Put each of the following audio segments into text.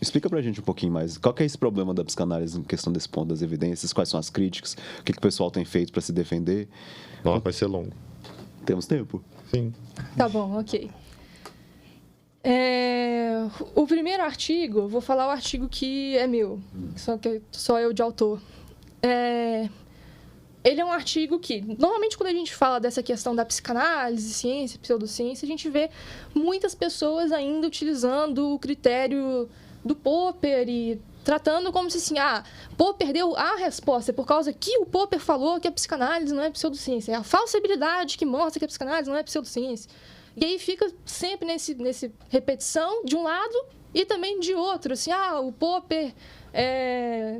Explica pra gente um pouquinho mais. Qual que é esse problema da psicanálise em questão desse ponto das evidências? Quais são as críticas? O que o pessoal tem feito para se defender? Nossa, vai ser longo. Temos tempo? Sim. Tá bom, ok. O primeiro artigo, vou falar o artigo que é meu, que só eu de autor. Ele é um artigo que, normalmente, quando a gente fala dessa questão da psicanálise, ciência, pseudociência, a gente vê muitas pessoas ainda utilizando o critério do Popper e tratando como se assim, Popper deu a resposta, é por causa que o Popper falou que a psicanálise não é pseudociência, é a falsibilidade que mostra que a psicanálise não é pseudociência. E aí fica sempre nesse repetição de um lado e também de outro, assim, o Popper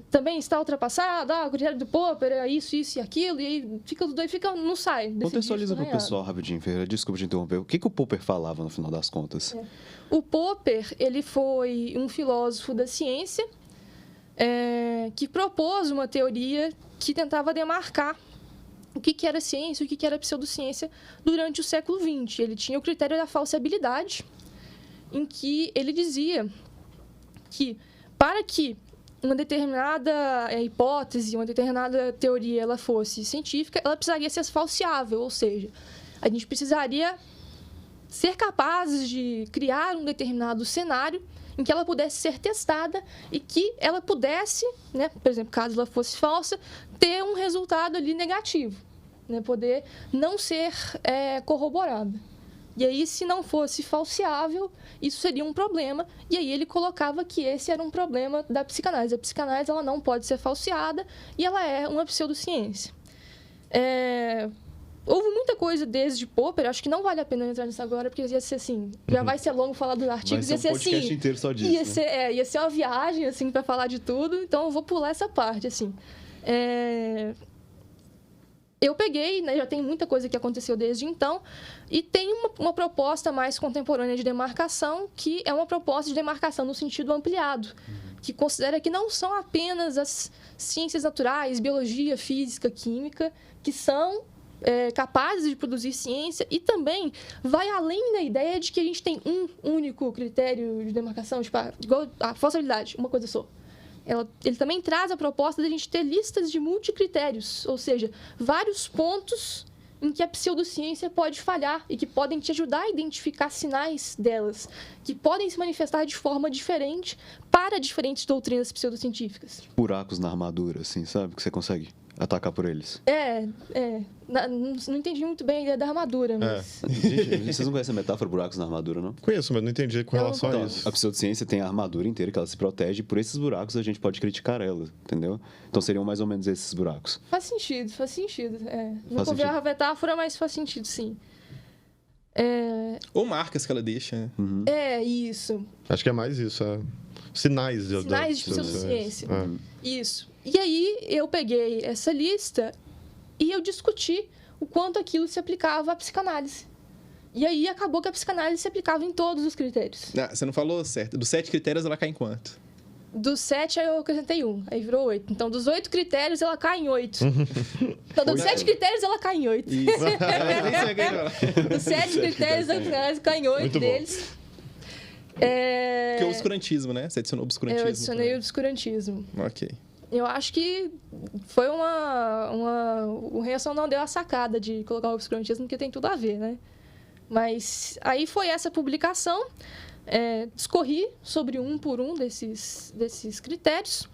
também está ultrapassado, o critério do Popper é isso e aquilo, e aí não sai. Contextualiza para o pessoal rapidinho, Ferreira, desculpa te interromper. O que o Popper falava no final das contas? O Popper, ele foi um filósofo da ciência que propôs uma teoria que tentava demarcar o que era ciência e o que era pseudociência durante o século XX. Ele tinha o critério da falsibilidade, em que ele dizia que, para que uma determinada hipótese, uma determinada teoria ela fosse científica, ela precisaria ser falseável, ou seja, a gente precisaria ser capazes de criar um determinado cenário em que ela pudesse ser testada e que ela pudesse, por exemplo, caso ela fosse falsa, ter um resultado ali negativo, poder não ser corroborada. E aí, se não fosse falseável, isso seria um problema. E aí ele colocava que esse era um problema da psicanálise. A psicanálise ela não pode ser falseada e ela é uma pseudociência. Houve muita coisa desde Popper, acho que não vale a pena entrar nisso agora, porque ia ser assim, já vai ser longo falar dos artigos, ia ser um podcast inteiro só disso, ia ser uma viagem, assim, para falar de tudo, então eu vou pular essa parte, assim. Eu peguei, já tem muita coisa que aconteceu desde então, e tem uma proposta mais contemporânea de demarcação, que é uma proposta de demarcação no sentido ampliado, que considera que não são apenas as ciências naturais, biologia, física, química, que são capazes de produzir ciência, e também vai além da ideia de que a gente tem um único critério de demarcação, igual a falsibilidade, uma coisa só. Ele também traz a proposta de a gente ter listas de multicritérios, ou seja, vários pontos em que a pseudociência pode falhar e que podem te ajudar a identificar sinais delas, que podem se manifestar de forma diferente para diferentes doutrinas pseudocientíficas. Buracos na armadura, assim, sabe? Que você consegue atacar por eles. Não entendi muito bem a ideia da armadura, mas... Gente, vocês não conhecem a metáfora buracos na armadura, não? Conheço, mas não entendi com relação a isso. A pseudociência tem a armadura inteira que ela se protege, e por esses buracos a gente pode criticar ela, entendeu? Então seriam mais ou menos esses buracos. Faz sentido. Não convido a metáfora, mas faz sentido, sim. Ou marcas que ela deixa, né? Isso. Acho que é mais isso, sinais de pseudociência. Isso. E aí eu peguei essa lista e eu discuti o quanto aquilo se aplicava à psicanálise. E aí acabou que a psicanálise se aplicava em todos os critérios. Você não falou certo. Dos 7 critérios, ela cai em quanto? Dos 7, aí eu acrescentei 1. Aí virou 8. Então, dos 8 critérios, ela cai em 8. Então, dos 7 critérios, ela cai em 8. Isso. Dos 7 critérios, a psicanálise cai em 8 Muito deles. Porque é o obscurantismo, né? Você adicionou o obscurantismo. Eu adicionei o obscurantismo. Ok. Eu acho que foi o Reação não deu a sacada de colocar o obscurantismo, porque tem tudo a ver, né? Mas aí foi essa publicação, discorri sobre um por um desses critérios.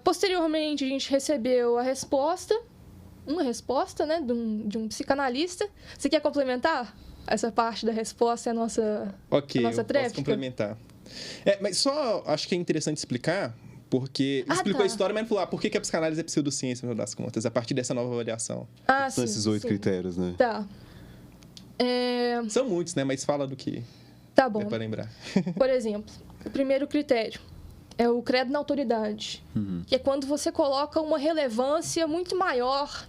Posteriormente, a gente recebeu uma resposta, né, de um psicanalista. Você quer complementar essa parte da resposta, a nossa tréplica? Posso complementar. Mas só acho que é interessante explicar, porque explicou a história, mas não falou por que a psicanálise é pseudociência, no final das contas, a partir dessa nova avaliação. São esses 8 critérios, né? Tá. São muitos, né? Mas fala do que tá bom. é para lembrar. Por exemplo, o primeiro critério é o credo na autoridade, que é quando você coloca uma relevância muito maior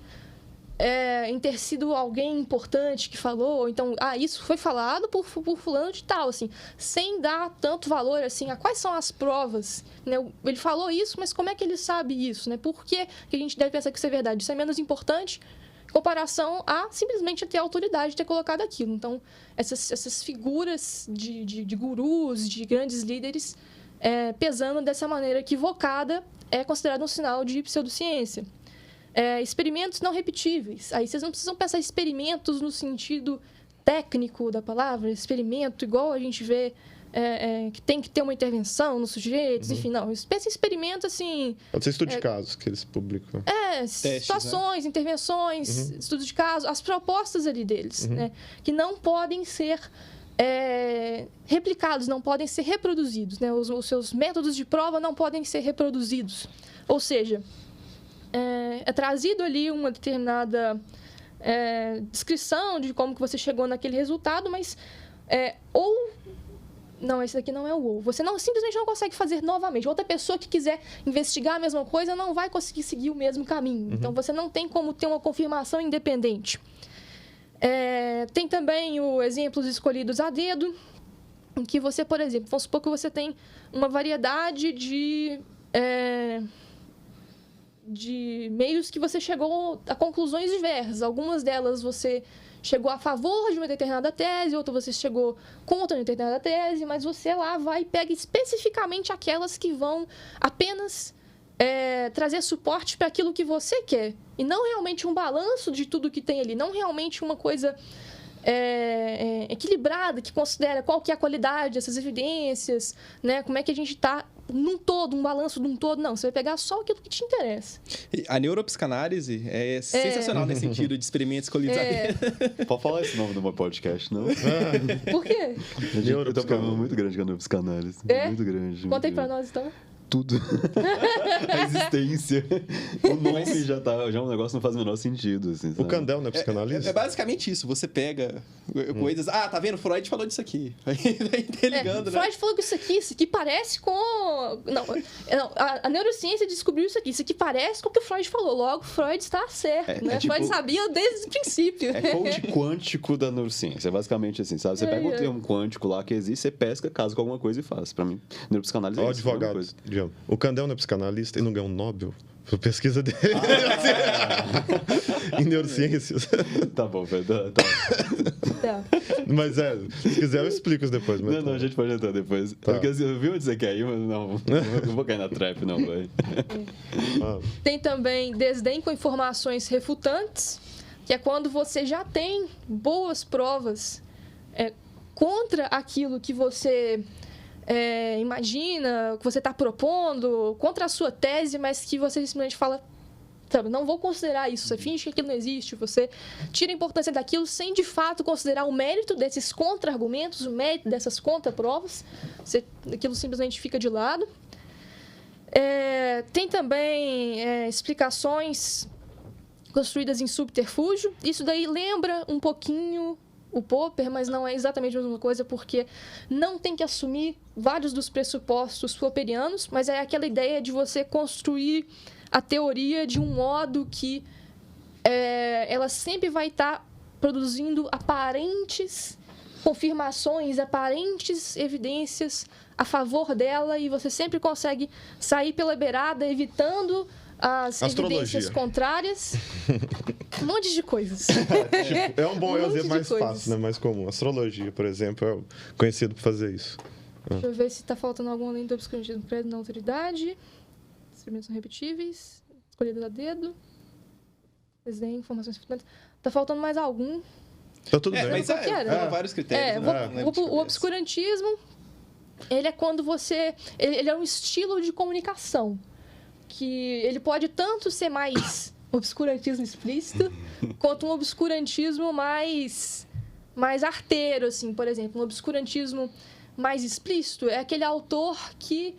em ter sido alguém importante que falou, ou então, isso foi falado por fulano de tal, assim, sem dar tanto valor, assim, a quais são as provas, né? Ele falou isso, mas como é que ele sabe isso, né? Por que a gente deve pensar que isso é verdade? Isso é menos importante em comparação a simplesmente ter a autoridade de ter colocado aquilo. Então, essas figuras de gurus, de grandes líderes, pesando dessa maneira equivocada, é considerado um sinal de pseudociência. Experimentos não repetíveis. Aí vocês não precisam pensar experimentos no sentido técnico da palavra, experimento igual a gente vê que tem que ter uma intervenção nos sujeitos, enfim, não. Pensa em experimento, assim... Pode ser estudo de casos que eles publicam. Testes, situações, intervenções, estudos de caso, as propostas ali deles, né? Que não podem ser replicados, não podem ser reproduzidos, né? Os seus métodos de prova não podem ser reproduzidos. Ou seja, é trazido ali uma determinada descrição de como que você chegou naquele resultado, mas não, esse daqui não é o ou. Você simplesmente não consegue fazer novamente. Outra pessoa que quiser investigar a mesma coisa não vai conseguir seguir o mesmo caminho. Então, você não tem como ter uma confirmação independente. Tem também os exemplos escolhidos a dedo, em que você, por exemplo, vamos supor que você tem uma variedade de meios que você chegou a conclusões diversas. Algumas delas você chegou a favor de uma determinada tese, outra você chegou contra uma determinada tese, mas você lá vai e pega especificamente aquelas que vão apenas trazer suporte para aquilo que você quer. E não realmente um balanço de tudo que tem ali, não realmente uma coisa equilibrada, que considera qual que é a qualidade dessas evidências, né? Como é que a gente está num todo, um balanço de um todo. Não, você vai pegar só aquilo que te interessa. A neuropsicanálise é sensacional nesse sentido de experimentos escolhidos a dedo. Pode falar esse nome do meu podcast, não? Por quê? Eu tenho um problema muito grande com a neuropsicanálise. Muito grande. Conta aí pra nós, então. Tudo. A existência. O nome já é um negócio que não faz o menor sentido. Assim, o Kandel não é psicanalista? É basicamente isso. Você pega coisas... tá vendo? Freud falou disso aqui. Vai interligando, né? Freud falou que isso aqui parece com... Não, a neurociência descobriu isso aqui parece com o que o Freud falou. Logo, Freud está certo, né? Tipo, Freud sabia desde o princípio. É code quântico da neurociência. É basicamente assim, sabe? Você pega um termo quântico lá que existe, você pesca, casa com alguma coisa e faz. Pra mim, neuropsicanálise é isso. Advogado. O Kandel não é psicanalista e não ganhou um Nobel? Foi pesquisa dele. Em neurociências. Tá bom, velho. Tá. Mas se quiser eu explico isso depois. Mas não, a gente pode entrar depois. Tá. Porque assim, eu vi onde você quer ir, mas não vou cair na trap, não, velho. Tem também desdém com informações refutantes, que é quando você já tem boas provas contra aquilo que você... imagina, que você está propondo, contra a sua tese, mas que você simplesmente fala, sabe, não vou considerar isso, você finge que aquilo não existe, você tira a importância daquilo sem, de fato, considerar o mérito desses contra-argumentos, o mérito dessas contra-provas, aquilo simplesmente fica de lado. Tem também explicações construídas em subterfúgio, isso daí lembra um pouquinho o Popper, mas não é exatamente a mesma coisa, porque não tem que assumir vários dos pressupostos popperianos, mas é aquela ideia de você construir a teoria de um modo que ela sempre vai estar produzindo aparentes confirmações, aparentes evidências a favor dela, e você sempre consegue sair pela beirada evitando as evidências contrárias. Um monte de coisas. É um bom exemplo mais fácil, né? Mais comum. Astrologia, por exemplo, é conhecido por fazer isso. Deixa eu ver se está faltando algum além do obscurantismo prévio na autoridade. Experimentos não repetíveis. Escolhidas a dedo. Desenho, informações refutantes. Está faltando mais algum. Tá tudo bem. Mas foram vários critérios. O obscurantismo, ele é quando você... Ele é um estilo de comunicação. Que ele pode tanto ser mais obscurantismo explícito, quanto um obscurantismo mais arteiro, assim, por exemplo. Um obscurantismo mais explícito é aquele autor que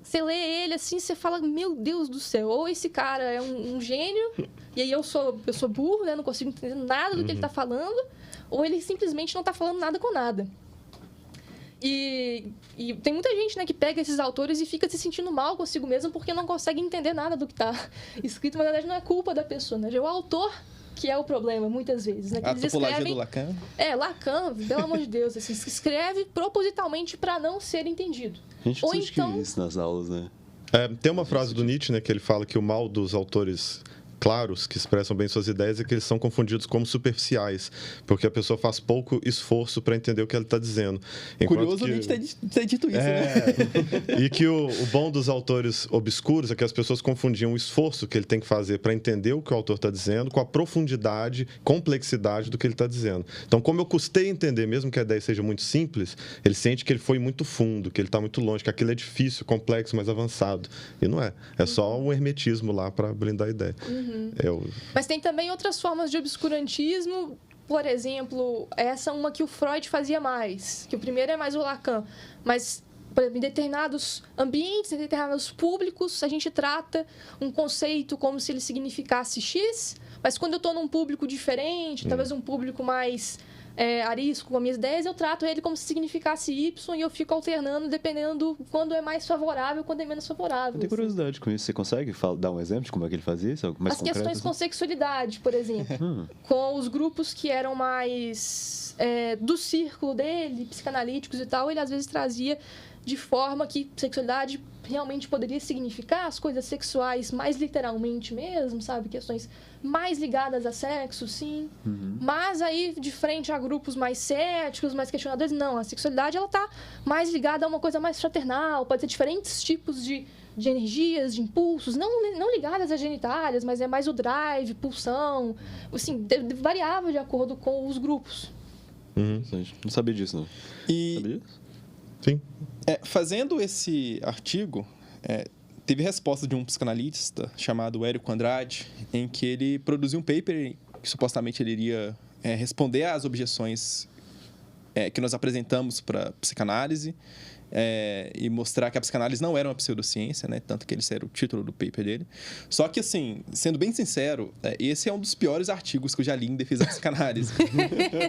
você lê ele assim, você fala, meu Deus do céu, ou esse cara é um gênio, e aí eu sou burro, né, não consigo entender nada do que ele está falando, ou ele simplesmente não está falando nada com nada. E tem muita gente, né, que pega esses autores e fica se sentindo mal consigo mesmo porque não consegue entender nada do que está escrito, mas na verdade não é culpa da pessoa, né? É o autor que é o problema, muitas vezes, né? Que a topologia do Lacan? Lacan, pelo amor de Deus, assim, se escreve propositalmente para não ser entendido. A gente precisa isso nas aulas, né? Tem uma frase do Nietzsche, né, que ele fala que o mal dos autores claros, que expressam bem suas ideias, é que eles são confundidos como superficiais, porque a pessoa faz pouco esforço para entender o que ele está dizendo. Curioso que... ter dito isso, né? E que o bom dos autores obscuros é que as pessoas confundiam o esforço que ele tem que fazer para entender o que o autor está dizendo com a profundidade, complexidade do que ele está dizendo. Então, como eu custei entender, mesmo que a ideia seja muito simples, ele sente que ele foi muito fundo, que ele está muito longe, que aquilo é difícil, complexo, mais avançado. E não é. É só um hermetismo lá para blindar a ideia. Mas tem também outras formas de obscurantismo. Por exemplo, essa é uma que o Freud fazia mais, que o primeiro é mais o Lacan. Mas, por exemplo, em determinados ambientes, em determinados públicos, a gente trata um conceito como se ele significasse X, mas quando eu estou num público diferente, talvez um público mais arisco com as minhas ideias, eu trato ele como se significasse Y e eu fico alternando dependendo quando é mais favorável, quando é menos favorável. Eu tenho curiosidade com isso. Você consegue dar um exemplo de como é que ele fazia isso? Mais As concreto, questões assim? com sexualidade, por exemplo. Com os grupos que eram mais do círculo dele, psicanalíticos e tal, ele às vezes trazia de forma que sexualidade realmente poderia significar as coisas sexuais mais literalmente mesmo, sabe? Questões mais ligadas a sexo, sim. Mas aí, de frente a grupos mais céticos, mais questionadores, não. A sexualidade, ela tá mais ligada a uma coisa mais fraternal. Pode ser diferentes tipos de energias, de impulsos, não ligadas às genitálias, mas é mais o drive, pulsão. Assim, variava de acordo com os grupos. Não sabia disso, não. Sabia disso? Sim. Fazendo esse artigo, teve resposta de um psicanalista chamado Érico Andrade, em que ele produziu um paper que supostamente ele iria responder às objeções que nós apresentamos para a psicanálise e mostrar que a psicanálise não era uma pseudociência, né? Tanto que esse era o título do paper dele. Só que, assim, sendo bem sincero, esse é um dos piores artigos que eu já li em defesa da psicanálise.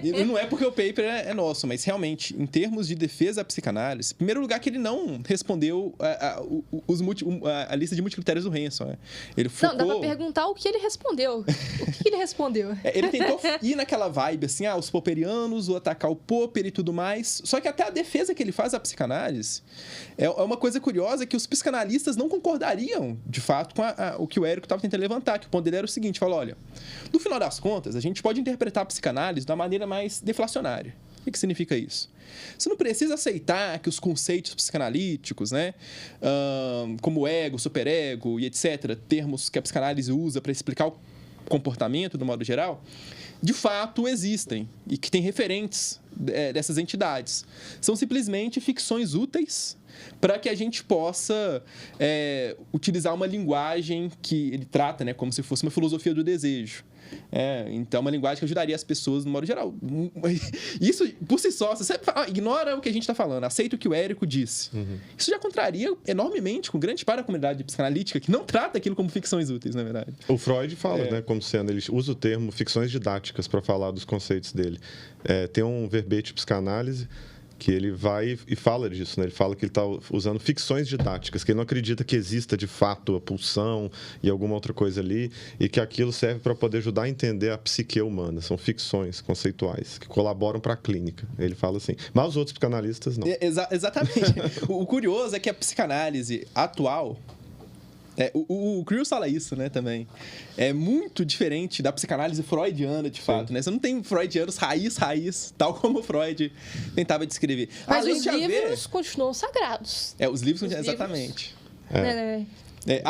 E não é porque o paper é nosso, mas realmente, em termos de defesa da psicanálise, em primeiro lugar que ele não respondeu a lista de multicritérios do Hanson. Né? Ele focou... Não, dá pra perguntar o que ele respondeu. O que ele respondeu? Ele tentou ir naquela vibe, assim, os popperianos, o atacar o Popper e tudo mais. Só que até a defesa que ele faz da psicanálise é uma coisa curiosa que os psicanalistas não concordariam, de fato, com o que o Érico estava tentando levantar, que o ponto dele era o seguinte, falou, olha, no final das contas, a gente pode interpretar a psicanálise da maneira mais deflacionária. O que significa isso? Você não precisa aceitar que os conceitos psicanalíticos, né, como ego, superego e etc., termos que a psicanálise usa para explicar o comportamento, do modo geral, de fato existem e que têm referentes dessas entidades. São simplesmente ficções úteis para que a gente possa utilizar uma linguagem que ele trata, né, como se fosse uma filosofia do desejo. Então, uma linguagem que ajudaria as pessoas no modo geral. Isso, por si só, você ignora o que a gente está falando, aceita o que o Érico disse. Isso já contraria enormemente com grande parte da comunidade psicanalítica, que não trata aquilo como ficções úteis, na verdade. O Freud fala, né, como sendo, ele usa o termo ficções didáticas para falar dos conceitos dele. Tem um verbete psicanálise que ele vai e fala disso, né? Ele fala que ele está usando ficções didáticas, que ele não acredita que exista de fato a pulsão e alguma outra coisa ali, e que aquilo serve para poder ajudar a entender a psique humana. São ficções conceituais que colaboram para a clínica. Ele fala assim. Mas os outros psicanalistas não. Exatamente. O curioso é que a psicanálise atual... O Crews fala isso, né, também. É muito diferente da psicanálise freudiana, de fato, né? Você não tem freudianos raiz, tal como o Freud tentava descrever. Mas os livros continuam sagrados. Os livros continuam, exatamente.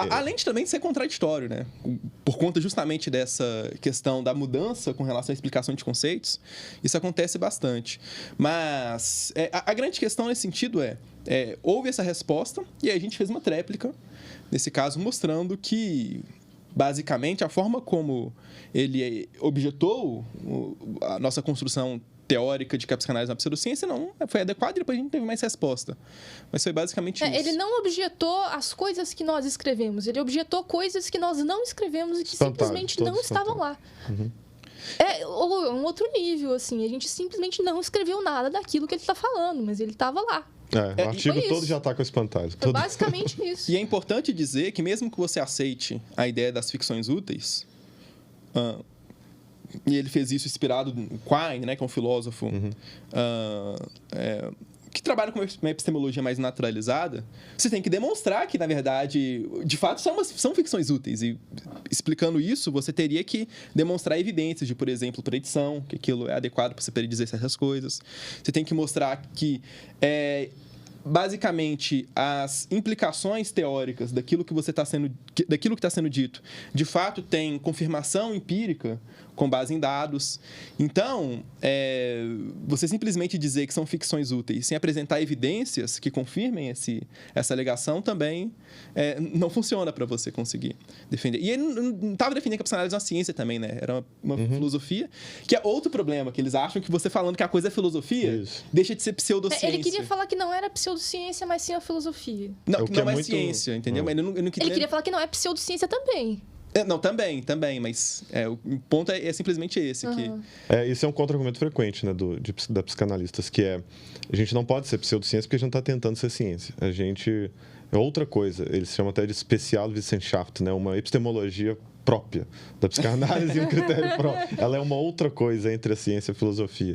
Além de também ser contraditório, né? Por conta justamente dessa questão da mudança com relação à explicação de conceitos, isso acontece bastante. Mas a grande questão nesse sentido houve essa resposta e aí a gente fez uma tréplica, nesse caso, mostrando que, basicamente, a forma como ele objetou a nossa construção teórica de que a psicanálise é uma pseudociência não foi adequada e depois a gente teve mais resposta. Mas foi basicamente isso. Ele não objetou as coisas que nós escrevemos, ele objetou coisas que nós não escrevemos e que simplesmente não estavam lá. Um outro nível, assim, a gente simplesmente não escreveu nada daquilo que ele está falando, mas ele estava lá. O artigo todo já está com espantalho. Foi basicamente isso. E é importante dizer que mesmo que você aceite a ideia das ficções úteis, e ele fez isso inspirado em Quine, né, que é um filósofo que trabalha com uma epistemologia mais naturalizada, você tem que demonstrar que, na verdade, de fato, são ficções úteis. E, explicando isso, você teria que demonstrar evidências de, por exemplo, predição, que aquilo é adequado para você predizer certas coisas. Você tem que mostrar que, basicamente, as implicações teóricas daquilo que está sendo dito, de fato, tem confirmação empírica com base em dados. Então, você simplesmente dizer que são ficções úteis sem apresentar evidências que confirmem essa alegação também não funciona para você conseguir defender. E ele não estava defendendo que a psicanálise é uma ciência também, né? Era uma filosofia, que é outro problema, que eles acham que você falando que a coisa é filosofia, deixa de ser pseudociência. Ele queria falar que não era pseudociência, mas sim a filosofia. Não, que não é muito... ciência, entendeu? Mas ele queria falar que não é pseudociência também. Não, também, mas o ponto é simplesmente esse. Que... Isso é um contra-argumento frequente, né, da psicanalistas, que a gente não pode ser pseudociência porque a gente não está tentando ser ciência. A gente é outra coisa, eles chamam até de Spezialwissenschaft, né, uma epistemologia própria da psicanálise e um critério próprio. Ela é uma outra coisa entre a ciência e a filosofia.